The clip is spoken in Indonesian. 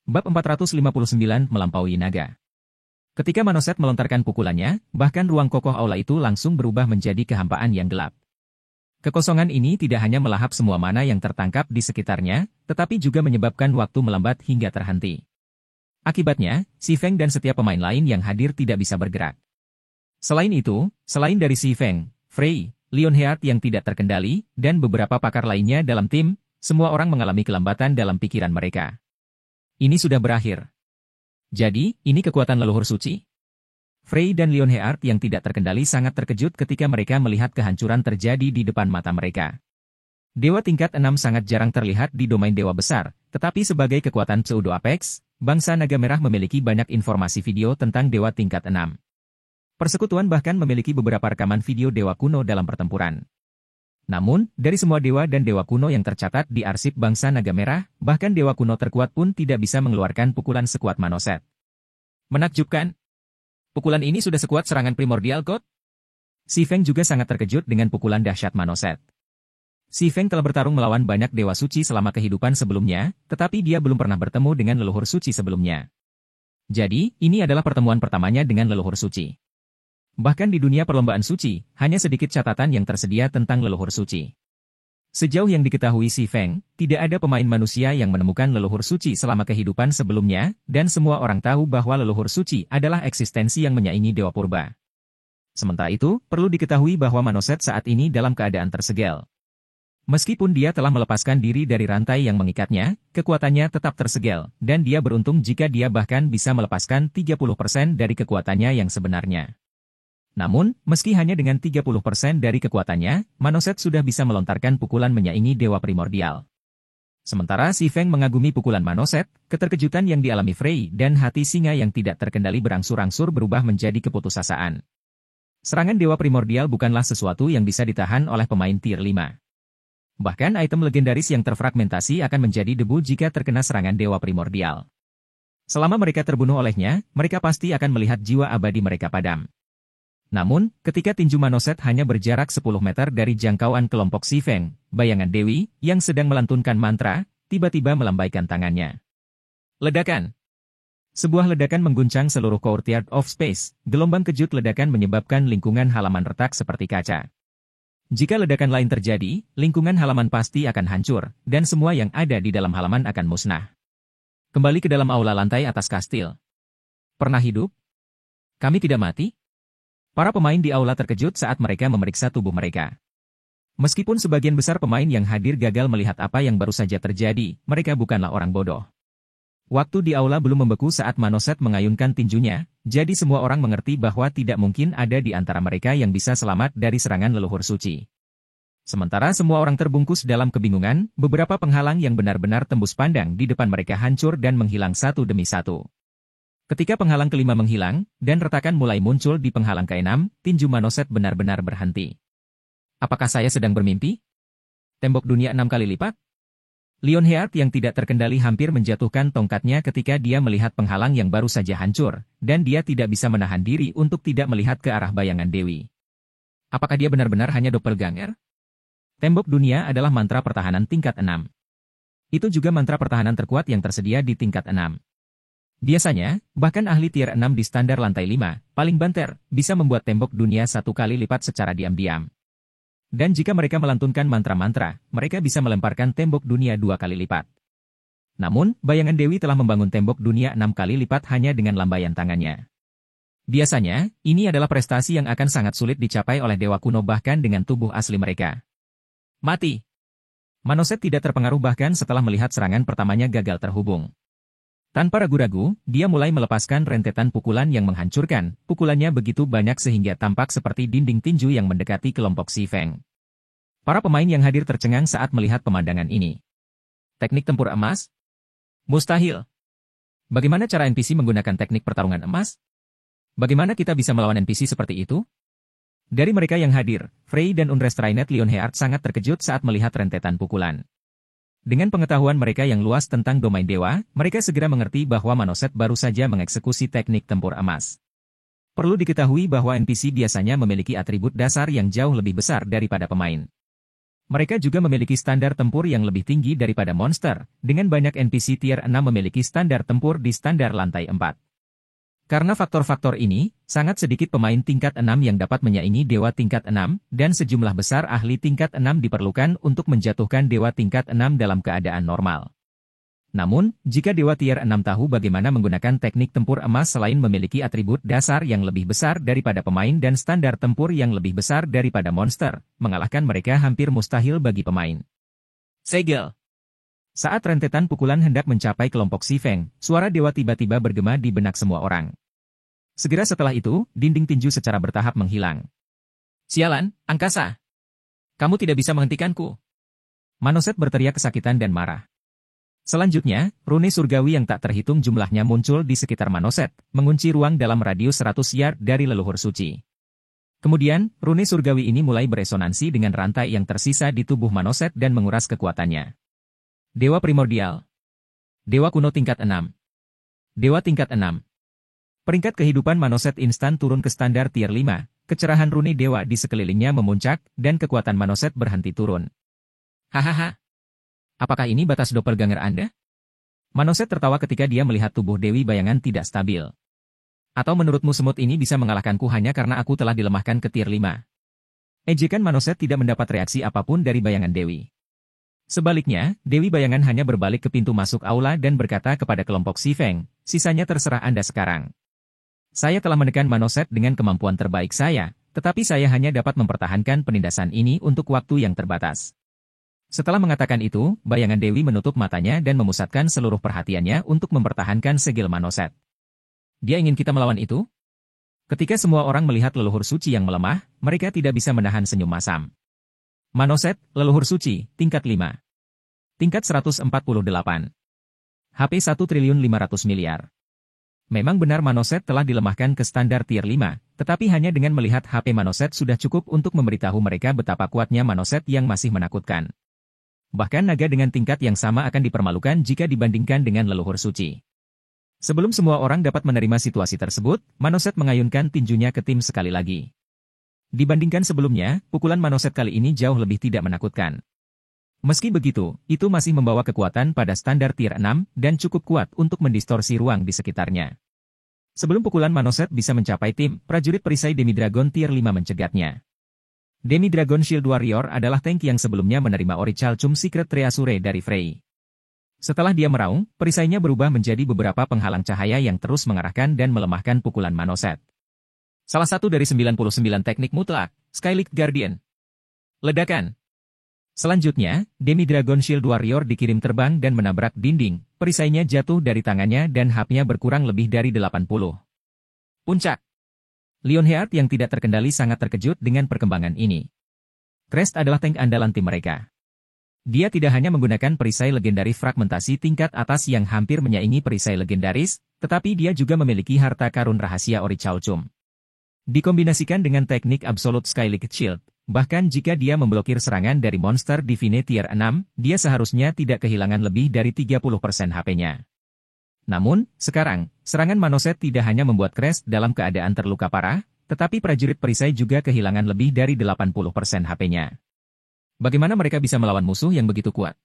Bab 459 melampaui naga. Ketika Manoset melontarkan pukulannya, bahkan ruang kokoh aula itu langsung berubah menjadi kehampaan yang gelap. Kekosongan ini tidak hanya melahap semua mana yang tertangkap di sekitarnya, tetapi juga menyebabkan waktu melambat hingga terhenti. Akibatnya, Si Feng dan setiap pemain lain yang hadir tidak bisa bergerak. Selain itu, selain dari Si Feng, Fei, Lionheart yang tidak terkendali, dan beberapa pakar lainnya dalam tim, semua orang mengalami kelambatan dalam pikiran mereka. Ini sudah berakhir. Jadi, ini kekuatan leluhur suci? Fei dan Lionheart yang tidak terkendali sangat terkejut ketika mereka melihat kehancuran terjadi di depan mata mereka. Dewa tingkat 6 sangat jarang terlihat di domain dewa besar, tetapi sebagai kekuatan pseudo-apex, bangsa naga merah memiliki banyak informasi video tentang dewa tingkat 6. Persekutuan bahkan memiliki beberapa rekaman video dewa kuno dalam pertempuran. Namun, dari semua dewa dan dewa kuno yang tercatat di arsip bangsa naga merah, bahkan dewa kuno terkuat pun tidak bisa mengeluarkan pukulan sekuat Manoset. Menakjubkan. Pukulan ini sudah sekuat serangan primordial God? Si Feng juga sangat terkejut dengan pukulan dahsyat Manoset. Si Feng telah bertarung melawan banyak dewa suci selama kehidupan sebelumnya, tetapi dia belum pernah bertemu dengan leluhur suci sebelumnya. Jadi, ini adalah pertemuan pertamanya dengan leluhur suci. Bahkan di dunia perlombaan suci, hanya sedikit catatan yang tersedia tentang leluhur suci. Sejauh yang diketahui Si Feng, tidak ada pemain manusia yang menemukan leluhur suci selama kehidupan sebelumnya, dan semua orang tahu bahwa leluhur suci adalah eksistensi yang menyaingi dewa purba. Sementara itu, perlu diketahui bahwa Manoset saat ini dalam keadaan tersegel. Meskipun dia telah melepaskan diri dari rantai yang mengikatnya, kekuatannya tetap tersegel, dan dia beruntung jika dia bahkan bisa melepaskan 30% dari kekuatannya yang sebenarnya. Namun, meski hanya dengan 30% dari kekuatannya, Manoset sudah bisa melontarkan pukulan menyaingi dewa primordial. Sementara Si Feng mengagumi pukulan Manoset, keterkejutan yang dialami Fei dan hati singa yang tidak terkendali berangsur-angsur berubah menjadi keputusasaan. Serangan dewa primordial bukanlah sesuatu yang bisa ditahan oleh pemain tier 5. Bahkan item legendaris yang terfragmentasi akan menjadi debu jika terkena serangan dewa primordial. Selama mereka terbunuh olehnya, mereka pasti akan melihat jiwa abadi mereka padam. Namun, ketika tinju Manoset hanya berjarak 10 meter dari jangkauan kelompok Si Feng, bayangan Dewi, yang sedang melantunkan mantra, tiba-tiba melambaikan tangannya. Ledakan! Sebuah ledakan mengguncang seluruh courtyard of space, gelombang kejut ledakan menyebabkan lingkungan halaman retak seperti kaca. Jika ledakan lain terjadi, lingkungan halaman pasti akan hancur, dan semua yang ada di dalam halaman akan musnah. Kembali ke dalam aula lantai atas kastil. Pernah hidup? Kami tidak mati? Para pemain di aula terkejut saat mereka memeriksa tubuh mereka. Meskipun sebagian besar pemain yang hadir gagal melihat apa yang baru saja terjadi, mereka bukanlah orang bodoh. Waktu di aula belum membeku saat Manoset mengayunkan tinjunya, jadi semua orang mengerti bahwa tidak mungkin ada di antara mereka yang bisa selamat dari serangan leluhur suci. Sementara semua orang terbungkus dalam kebingungan, beberapa penghalang yang benar-benar tembus pandang di depan mereka hancur dan menghilang satu demi satu. Ketika penghalang kelima menghilang, dan retakan mulai muncul di penghalang keenam, tinju Manoset benar-benar berhenti. Apakah saya sedang bermimpi? Tembok dunia 6 kali lipat? Lionheart yang tidak terkendali hampir menjatuhkan tongkatnya ketika dia melihat penghalang yang baru saja hancur, dan dia tidak bisa menahan diri untuk tidak melihat ke arah bayangan Dewi. Apakah dia benar-benar hanya doppelganger? Tembok dunia adalah mantra pertahanan tingkat 6. Itu juga mantra pertahanan terkuat yang tersedia di tingkat 6. Biasanya, bahkan ahli tier 6 di standar lantai 5, paling banter, bisa membuat tembok dunia 1 kali lipat secara diam-diam. Dan jika mereka melantunkan mantra-mantra, mereka bisa melemparkan tembok dunia 2 kali lipat. Namun, bayangan Dewi telah membangun tembok dunia 6 kali lipat hanya dengan lambaian tangannya. Biasanya, ini adalah prestasi yang akan sangat sulit dicapai oleh dewa kuno bahkan dengan tubuh asli mereka. Mati! Manoset tidak terpengaruh bahkan setelah melihat serangan pertamanya gagal terhubung. Tanpa ragu-ragu, dia mulai melepaskan rentetan pukulan yang menghancurkan, pukulannya begitu banyak sehingga tampak seperti dinding tinju yang mendekati kelompok Si Feng. Para pemain yang hadir tercengang saat melihat pemandangan ini. Teknik tempur emas? Mustahil. Bagaimana cara NPC menggunakan teknik pertarungan emas? Bagaimana kita bisa melawan NPC seperti itu? Dari mereka yang hadir, Fei dan Unrestrained Lionheart sangat terkejut saat melihat rentetan pukulan. Dengan pengetahuan mereka yang luas tentang domain dewa, mereka segera mengerti bahwa Manoset baru saja mengeksekusi teknik tempur emas. Perlu diketahui bahwa NPC biasanya memiliki atribut dasar yang jauh lebih besar daripada pemain. Mereka juga memiliki standar tempur yang lebih tinggi daripada monster, dengan banyak NPC tier 6 memiliki standar tempur di standar lantai 4. Karena faktor-faktor ini, sangat sedikit pemain tingkat 6 yang dapat menyaingi dewa tingkat 6, dan sejumlah besar ahli tingkat 6 diperlukan untuk menjatuhkan dewa tingkat 6 dalam keadaan normal. Namun, jika dewa tier 6 tahu bagaimana menggunakan teknik tempur emas selain memiliki atribut dasar yang lebih besar daripada pemain dan standar tempur yang lebih besar daripada monster, mengalahkan mereka hampir mustahil bagi pemain. Segel. Saat rentetan pukulan hendak mencapai kelompok Si Feng, suara dewa tiba-tiba bergema di benak semua orang. Segera setelah itu, dinding tinju secara bertahap menghilang. Sialan, angkasa! Kamu tidak bisa menghentikanku! Manoset berteriak kesakitan dan marah. Selanjutnya, rune surgawi yang tak terhitung jumlahnya muncul di sekitar Manoset, mengunci ruang dalam radius 100 yard dari leluhur suci. Kemudian, rune surgawi ini mulai beresonansi dengan rantai yang tersisa di tubuh Manoset dan menguras kekuatannya. Dewa primordial. Dewa kuno tingkat 6. Dewa tingkat 6. Peringkat kehidupan Manoset instan turun ke standar tier 5, kecerahan rune dewa di sekelilingnya memuncak, dan kekuatan Manoset berhenti turun. Hahaha. Apakah ini batas doppelganger Anda? Manoset tertawa ketika dia melihat tubuh Dewi Bayangan tidak stabil. Atau menurutmu semut ini bisa mengalahkanku hanya karena aku telah dilemahkan ke tier 5? Ejekan Manoset tidak mendapat reaksi apapun dari Bayangan Dewi. Sebaliknya, Dewi Bayangan hanya berbalik ke pintu masuk aula dan berkata kepada kelompok Si Feng, sisanya terserah Anda sekarang. Saya telah menekan Manoset dengan kemampuan terbaik saya, tetapi saya hanya dapat mempertahankan penindasan ini untuk waktu yang terbatas. Setelah mengatakan itu, Bayangan Dewi menutup matanya dan memusatkan seluruh perhatiannya untuk mempertahankan segel Manoset. Dia ingin kita melawan itu? Ketika semua orang melihat leluhur suci yang melemah, mereka tidak bisa menahan senyum masam. Manoset, leluhur suci, tingkat 5. Tingkat 148. HP 1 triliun 500 miliar. Memang benar Manoset telah dilemahkan ke standar tier 5, tetapi hanya dengan melihat HP Manoset sudah cukup untuk memberitahu mereka betapa kuatnya Manoset yang masih menakutkan. Bahkan naga dengan tingkat yang sama akan dipermalukan jika dibandingkan dengan leluhur suci. Sebelum semua orang dapat menerima situasi tersebut, Manoset mengayunkan tinjunya ke tim sekali lagi. Dibandingkan sebelumnya, pukulan Manoset kali ini jauh lebih tidak menakutkan. Meski begitu, itu masih membawa kekuatan pada standar tier 6 dan cukup kuat untuk mendistorsi ruang di sekitarnya. Sebelum pukulan Manoset bisa mencapai tim, prajurit perisai Demi-Dragon tier 5 mencegatnya. Demi-Dragon Shield Warrior adalah tank yang sebelumnya menerima Orichalcum Secret Treasure dari Frey. Setelah dia meraung, perisainya berubah menjadi beberapa penghalang cahaya yang terus mengarahkan dan melemahkan pukulan Manoset. Salah satu dari 99 teknik mutlak, Skylight Guardian. Ledakan. Selanjutnya, Demi-Dragon Shield Warrior dikirim terbang dan menabrak dinding, perisainya jatuh dari tangannya dan HP-nya berkurang lebih dari 80. Puncak. Lionheart yang tidak terkendali sangat terkejut dengan perkembangan ini. Crest adalah tank andalan tim mereka. Dia tidak hanya menggunakan perisai legendaris fragmentasi tingkat atas yang hampir menyaingi perisai legendaris, tetapi dia juga memiliki harta karun rahasia Orichalcum. Dikombinasikan dengan teknik Absolute Skylight Shield, bahkan jika dia memblokir serangan dari monster Divine Tier 6, dia seharusnya tidak kehilangan lebih dari 30% HP-nya. Namun, sekarang, serangan Manoset tidak hanya membuat Crest dalam keadaan terluka parah, tetapi prajurit perisai juga kehilangan lebih dari 80% HP-nya. Bagaimana mereka bisa melawan musuh yang begitu kuat?